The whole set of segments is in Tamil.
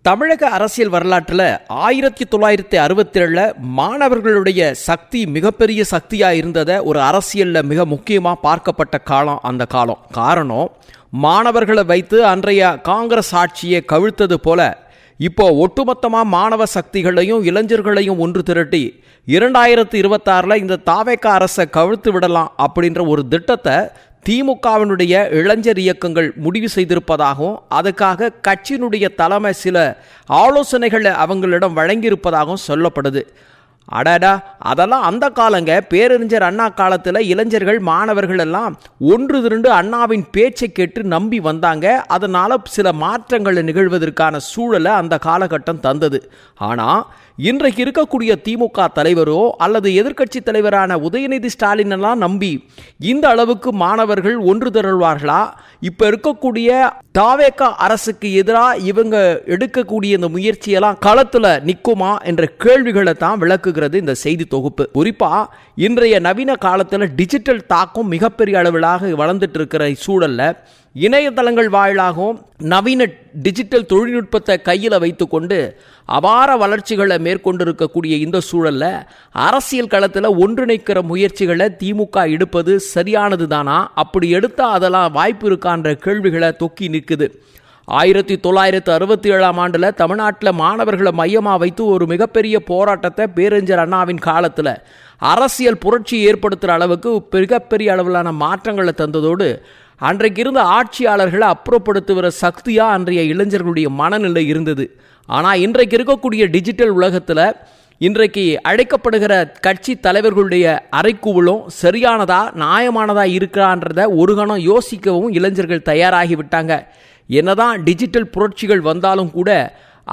தமிழக அரசியல் வரலாற்றில் 1967 மாணவர்களுடைய சக்தி மிகப்பெரிய சக்தியாக இருந்ததை ஒரு அரசியலில் மிக முக்கியமாக பார்க்கப்பட்ட காலம் அந்த காலம். காரணம், மாணவர்களை வைத்து அன்றைய காங்கிரஸ் ஆட்சியை கவிழ்த்தது போல இப்போ ஒட்டுமொத்தமாக மாணவ சக்திகளையும் இளைஞர்களையும் ஒன்று திரட்டி 2026 இந்த தாவேக அரசை கவிழ்த்து விடலாம் அப்படின்ற ஒரு திட்டத்தை திமுகவினுடைய இளைஞர் இயக்கங்கள் முடிவு செய்திருப்பதாகவும் அதுக்காக கட்சியினுடைய தலைமை சில ஆலோசனைகளை அவங்களிடம் வழங்கியிருப்பதாகவும் சொல்லப்படுது. அடடா, அதெல்லாம் அந்த காலங்க. பேரறிஞர் அண்ணா காலத்தில் இளைஞர்கள் மாணவர்கள் எல்லாம் ஒன்று திரண்டு அண்ணாவின் பேச்சை கேட்டு நம்பி வந்தாங்க. அதனால் சில மாற்றங்கள் நிகழ்வதற்கான சூழலை அந்த காலகட்டம் தந்தது. ஆனால் இன்றைக்கு இருக்கக்கூடிய திமுக தலைவரோ அல்லது எதிர்க்கட்சி தலைவரான உதயநிதி ஸ்டாலின் எல்லாம் நம்பி இந்த அளவுக்கு மாணவர்கள் ஒன்று திரள்வார்களா? இப்போ இருக்கக்கூடிய தாவேக அரசுக்கு எதிராக இவங்க எடுக்கக்கூடிய இந்த முயற்சியெல்லாம் களத்தில் நிற்குமா என்ற கேள்விகளை தான் விளக்குகிறது இந்த செய்தி தொகுப்பு. குறிப்பா இன்றைய நவீன காலத்தில் டிஜிட்டல் தாக்கம் மிகப்பெரிய அளவிலாக வளர்ந்துட்டு இருக்கிற சூழல்ல இணையதளங்கள் வாயிலாகவும் நவீன டிஜிட்டல் தொழில்நுட்பத்தை கையில் வைத்துக்கொண்டு அபார வளர்ச்சிகளை மேற்கொண்டிருக்கக்கூடிய இந்த சூழல்ல அரசியல் களத்தில் ஒன்றிணைக்கிற முயற்சிகளை திமுக எடுப்பது சரியானது தானா? அப்படி எடுத்தால் அதெல்லாம் வாய்ப்பு இருக்கான்ற கேள்விகளை தொக்கி நிற்குது. 1967 தமிழ்நாட்டில் மாணவர்களை மையமாக வைத்து ஒரு மிகப்பெரிய போராட்டத்தை பேரறிஞர் அண்ணாவின் காலத்தில் அரசியல் புரட்சி ஏற்படுத்துகிற அளவுக்கு மிகப்பெரிய அளவிலான மாற்றங்களை தந்ததோடு அன்றைக்கு இருந்த ஆட்சியாளர்களை அப்புறப்படுத்துகிற சக்தியாக அன்றைய இளைஞர்களுடைய மனநிலை இருந்தது. ஆனால் இன்றைக்கு இருக்கக்கூடிய டிஜிட்டல் உலகத்தில் இன்றைக்கு அழைக்கப்படுகிற கட்சி தலைவர்களுடைய அறைக்கூவலும் சரியானதா நியாயமானதா இருக்கிறான்றதை ஒரு கணம் யோசிக்கவும் இளைஞர்கள் தயாராகிவிட்டாங்க. என்னதான் டிஜிட்டல் புரட்சிகள் வந்தாலும் கூட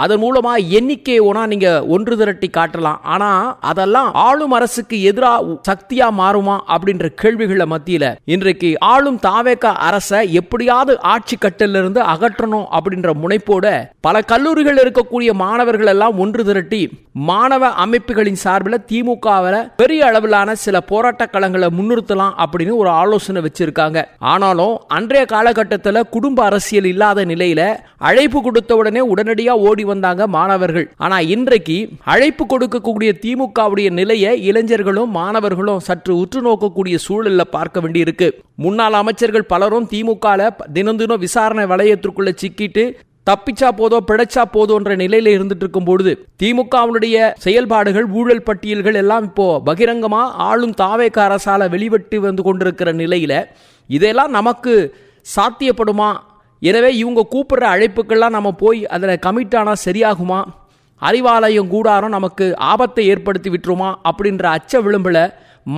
அதன் மூலமாக எண்ணிக்கையை நீங்கள் ஒன்று திரட்டி காட்டலாம். ஆனால் அதெல்லாம் ஆளும் அரசுக்கு எதிராக சக்தியாக மாறுமா அப்படின்ற கேள்விகளை மத்தியில் இன்றைக்கு ஆளும் தாவேக அரசை எப்படியாவது ஆட்சி கட்டிலிருந்து அகற்றணும் அப்படின்ற முனைப்போட பல கல்லூரிகள் இருக்கக்கூடிய மாணவர்கள் எல்லாம் ஒன்று திரட்டி மாணவ அமைப்புகளின் சார்பில் திமுகவில் பெரிய அளவிலான சில போராட்ட களங்களை முன்னிறுத்தலாம் அப்படின்னு ஒரு ஆலோசனை வச்சிருக்காங்க. ஆனாலும் அன்றைய காலகட்டத்தில் குடும்ப அரசியல் இல்லாத நிலையில அழைப்பு கொடுத்த உடனே உடனடியாக ஓடி வந்தாங்க மாணவர்கள். ஆனா இன்றைக்கு அழைப்பு கொடுக்கக்கூடிய திமுகவுடைய நிலையை இளைஞர்களும் மாணவர்களும் சற்று உற்று நோக்கக்கூடிய சூழல்ல பார்க்க வேண்டி இருக்கு. முன்னாள் அமைச்சர்கள் பலரும் திமுக தினம் தினம் விசாரணை வளையத்திற்குள்ள சிக்கிட்டு தப்பிச்சா போதோ பிழைச்சா போதோன்ற நிலையில இருந்துட்டு இருக்கும் பொழுது திமுகவுடைய செயல்பாடுகள் ஊழல் பட்டியல்கள் எல்லாம் இப்போ பகிரங்கமா ஆளும் தாவேக அரசால வெளிவட்டு வந்து கொண்டிருக்கிற நிலையில இதெல்லாம் நமக்கு சாத்தியப்படுமா? எனவே இவங்க கூப்பிடுற அழைப்புக்கெல்லாம் நம்ம போய் அதில் கமிட் ஆனால் சரியாகுமா? அறிவாலயம் கூடாரம் நமக்கு ஆபத்தை ஏற்படுத்தி விட்டுருமா அப்படின்ற அச்ச விளிம்பில்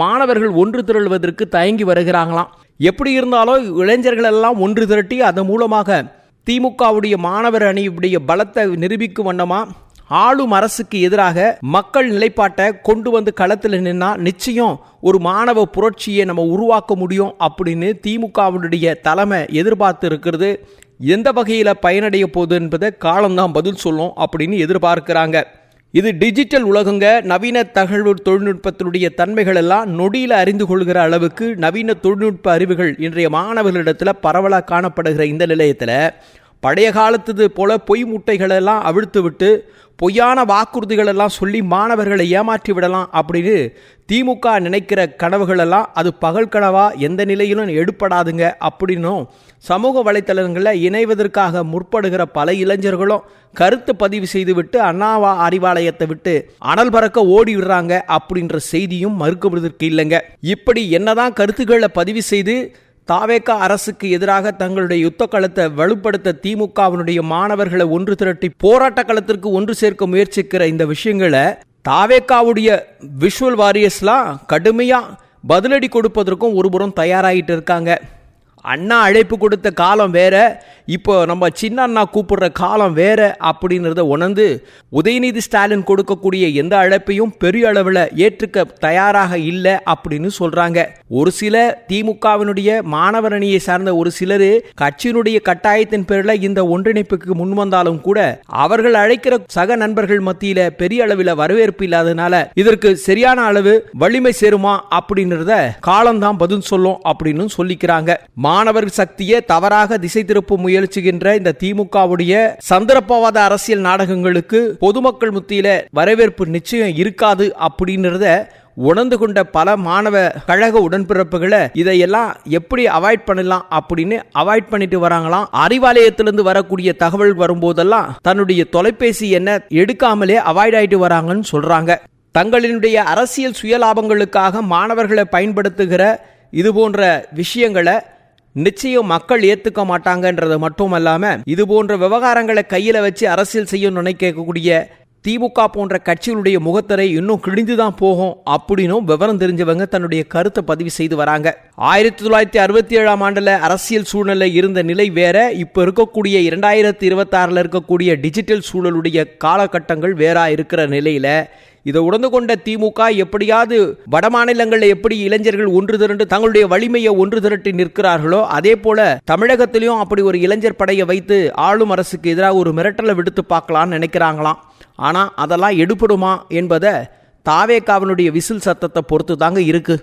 மாணவர்கள் ஒன்று திரள்வதற்கு தயங்கி வருகிறாங்களாம். எப்படி இருந்தாலும் இளைஞர்கள் எல்லாம் ஒன்று திரட்டி அதன் மூலமாக திமுகவுடைய மாணவர் அணியுடைய பலத்தை நிரூபிக்கும் வண்ணமா ஆளும் அரசுக்கு எதிராக மக்கள் நிலைப்பாட்டை கொண்டு வந்து களத்தில் நின்னா நிச்சயம் ஒரு மாணவ புரட்சியை நம்ம உருவாக்க முடியும் அப்படின்னு திமுகவுடைய தலைமை எதிர்பார்த்து இருக்கிறது. எந்த வகையில் பயனடைய போகுது என்பதை காலம்தான் பதில் சொல்லும் அப்படின்னு எதிர்பார்க்கிறாங்க. இது டிஜிட்டல் உலகங்க. நவீன தகவல் தொழில்நுட்பத்தினுடைய தன்மைகள் எல்லாம் நொடியில் அறிந்து கொள்கிற அளவுக்கு நவீன தொழில்நுட்ப அறிவுகள் இன்றைய மாணவர்களிடத்தில் பரவலாக காணப்படுகிற இந்த நிலையத்தில் பழைய காலத்துது போல பொய் முட்டைகளெல்லாம் அவிழ்த்து விட்டு பொய்யான வாக்குறுதிகள் எல்லாம் சொல்லி மாணவர்களை ஏமாற்றி விடலாம் அப்படின்னு திமுக நினைக்கிற கனவுகளெல்லாம் அது பகல் கனவா எந்த நிலையிலும் எடுப்படாதுங்க அப்படின்னும் சமூக வலைத்தளங்களில் இணைவதற்காக முற்படுகிற பல இளைஞர்களும் கருத்து பதிவு செய்துவிட்டு அண்ணாவா அறிவாலயத்தை விட்டு அனல் பறக்க ஓடி விடுறாங்க அப்படின்ற செய்தியும் மறுக்கப்படுவதற்கு இல்லைங்க. இப்படி என்னதான் கருத்துக்களை பதிவு செய்து தாவேக அரசுக்கு எதிராக தங்களுடைய யுத்த களத்தை வலுப்படுத்த திமுகவினுடைய மாணவர்களை ஒன்று திரட்டி போராட்ட களத்திற்கு ஒன்று சேர்க்க முயற்சிக்கிற இந்த விஷயங்களை தாவேகாவுடைய விஷுவல் வாரியர்ஸ்லாம் கடுமையாக பதிலடி கொடுப்பதற்கும் ஒருபுறம் தயாராகிட்டு இருக்காங்க. அண்ணா அழைப்பு கொடுத்த காலம் வேற, இப்போ நம்ம சின்ன அண்ணா கூப்பிடுற காலம் வேற அப்படின்றத உணர்ந்து உதயநிதி ஸ்டாலின் கொடுக்கக்கூடிய எந்த அழைப்பையும் பெரிய அளவில் ஏற்றுக்க தயாராக இல்லை அப்படின்னு சொல்றாங்க. ஒரு சில திமுகவினுடைய மாணவர் அணியை சார்ந்த ஒரு சிலர் கட்சியினுடைய கட்டாயத்தின் பேரில் இந்த ஒன்றிணைப்புக்கு முன் வந்தாலும் கூட அவர்கள் அழைக்கிற சக நண்பர்கள் மத்தியில பெரிய அளவில் வரவேற்பு இல்லாதனால இதற்கு சரியான அளவு வலிமை சேருமா அப்படின்றத காலம்தான் பதில் சொல்லும் அப்படின்னு சொல்லிக்கிறாங்க. மாணவர் சக்தியை தவறாக திசை திருப்ப முயற்சிக்கின்ற இந்த திமுகவுடைய சந்தர்ப்பவாத அரசியல் நாடகங்களுக்கு பொதுமக்கள் மத்தியில வரவேற்பு நிச்சயம் இருக்காது அப்படின்றத உணர்ந்து கொண்ட பல மாணவ கழக உடன்பிறப்புகளை இதையெல்லாம் எப்படி அவாய்ட் பண்ணலாம் அப்படின்னு அவாய்ட் பண்ணிட்டு வராங்களாம். அறிவாலயத்திலிருந்து வரக்கூடிய தகவல் வரும்போதெல்லாம் தன்னுடைய தொலைபேசி எண்ணை எடுக்காமலே அவாய்ட் ஆயிட்டு வராங்கன்னு சொல்றாங்க. தங்களினுடைய அரசியல் சுயலாபங்களுக்காக மாணவர்களை பயன்படுத்துகிற இது போன்ற விஷயங்களை நிச்சயம் மக்கள் ஏத்துக்க மாட்டாங்கன்றது மட்டுமல்லாம இது போன்ற விவகாரங்களை கையில வச்சு அரசியல் செய்ய நினைக்கக்கூடிய திமுக போன்ற கட்சிகளுடைய முகத்தரை இன்னும் கிழிந்துதான் போகும் அப்படின்னும் விவரம் தெரிஞ்சவங்க தன்னுடைய கருத்தை பதிவு செய்து வராங்க. 1967 ஆண்டுல அரசியல் சூழ்நிலை இருந்த நிலை வேற, இப்ப இருக்கக்கூடிய 2026 இருக்கக்கூடிய டிஜிட்டல் சூழலுடைய காலகட்டங்கள் வேற இருக்கிற நிலையில இதை உணர்ந்து கொண்ட திமுக எப்படியாவது வட மாநிலங்களில் எப்படி இளைஞர்கள் ஒன்று திரண்டு தங்களுடைய வலிமையை ஒன்று திரட்டி நிற்கிறார்களோ அதே போல தமிழகத்திலையும் அப்படி ஒரு இளைஞர் படையை வைத்து ஆளும் அரசுக்கு எதிராக ஒரு மிரட்டலை விடுத்து பார்க்கலான்னு நினைக்கிறாங்களாம். ஆனால் அதெல்லாம் எடுபடுமா என்பதை தாவேகாவினுடைய விசில் சத்தத்தை பொறுத்து தாங்க இருக்கு.